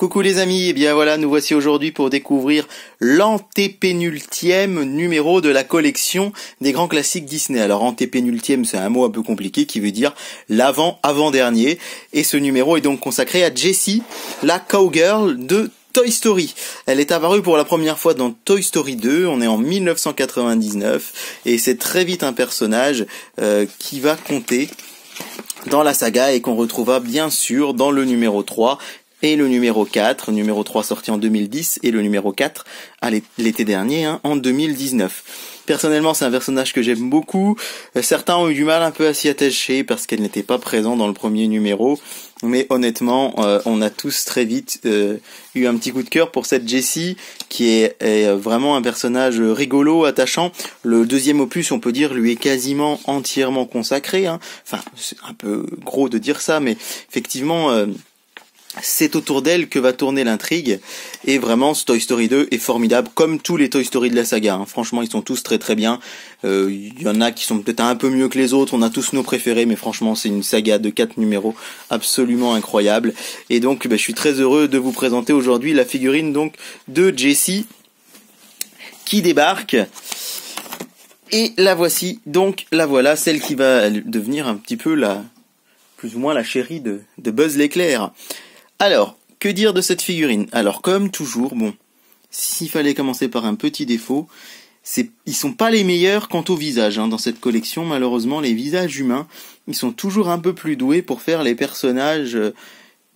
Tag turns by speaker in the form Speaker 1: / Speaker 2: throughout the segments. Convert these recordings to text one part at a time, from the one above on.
Speaker 1: Coucou les amis, et bien voilà, nous voici aujourd'hui pour découvrir l'antépénultième numéro de la collection des grands classiques Disney. Alors antépénultième, c'est un mot un peu compliqué qui veut dire l'avant-avant-dernier. Et ce numéro est donc consacré à Jessie, la cowgirl de Toy Story. Elle est apparue pour la première fois dans Toy Story 2, on est en 1999, et c'est très vite un personnage qui va compter dans la saga et qu'on retrouvera bien sûr dans le numéro 3 et le numéro 4, numéro 3 sorti en 2010 et le numéro 4 à l'été dernier, en 2019. Personnellement, c'est un personnage que j'aime beaucoup. Certains ont eu du mal un peu à s'y attacher parce qu'elle n'était pas présente dans le premier numéro. Mais honnêtement, on a tous très vite eu un petit coup de cœur pour cette Jessie qui est vraiment un personnage rigolo, attachant. Le deuxième opus, on peut dire, lui est quasiment entièrement consacré. Enfin, c'est un peu gros de dire ça, mais effectivement... c'est autour d'elle que va tourner l'intrigue, et vraiment ce Toy Story 2 est formidable, comme tous les Toy Story de la saga. Franchement, ils sont tous très très bien. Il y en a qui sont peut-être un peu mieux que les autres, on a tous nos préférés, mais franchement c'est une saga de 4 numéros absolument incroyable. Et donc je suis très heureux de vous présenter aujourd'hui la figurine donc de Jessie qui débarque. Et la voici, donc la voilà, celle qui va devenir un petit peu plus ou moins la chérie de Buzz l'éclair. Alors, que dire de cette figurine? Alors, comme toujours, bon, s'il fallait commencer par un petit défaut, ils sont pas les meilleurs quant au visage, dans cette collection. Malheureusement, les visages humains, ils sont toujours un peu plus doués pour faire les personnages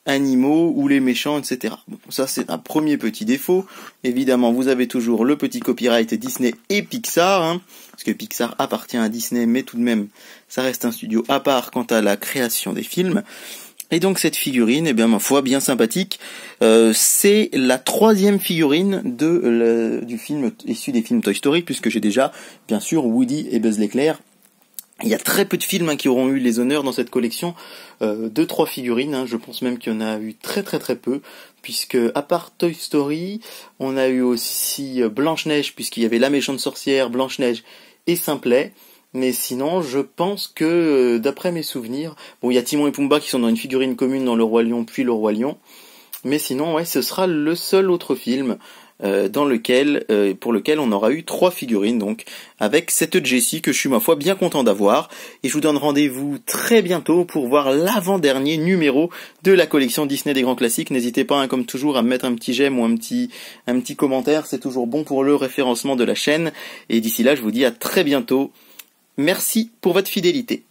Speaker 1: animaux ou les méchants, etc. Bon, ça, c'est un premier petit défaut. Évidemment, vous avez toujours le petit copyright Disney et Pixar, parce que Pixar appartient à Disney, mais tout de même, ça reste un studio à part quant à la création des films. Et donc cette figurine, ma foi, bien sympathique. C'est la 3e figurine du film issu des films Toy Story, puisque j'ai déjà, bien sûr, Woody et Buzz l'éclair. Il y a très peu de films qui auront eu les honneurs dans cette collection. 2-3 figurines, je pense même qu'il y en a eu très très très peu, puisque à part Toy Story, on a eu aussi Blanche-Neige, puisqu'il y avait la méchante sorcière, Blanche-Neige et Simplet. Mais sinon, je pense que, d'après mes souvenirs, bon, il y a Timon et Pumba qui sont dans une figurine commune dans Le Roi Lion, puis Le Roi Lion. Mais sinon, ce sera le seul autre film pour lequel on aura eu 3 figurines, donc, avec cette Jessie que je suis, ma foi, bien content d'avoir. Et je vous donne rendez-vous très bientôt pour voir l'avant-dernier numéro de la collection Disney des grands classiques. N'hésitez pas, comme toujours, à me mettre un petit j'aime ou un petit commentaire. C'est toujours bon pour le référencement de la chaîne. Et d'ici là, je vous dis à très bientôt. Merci pour votre fidélité.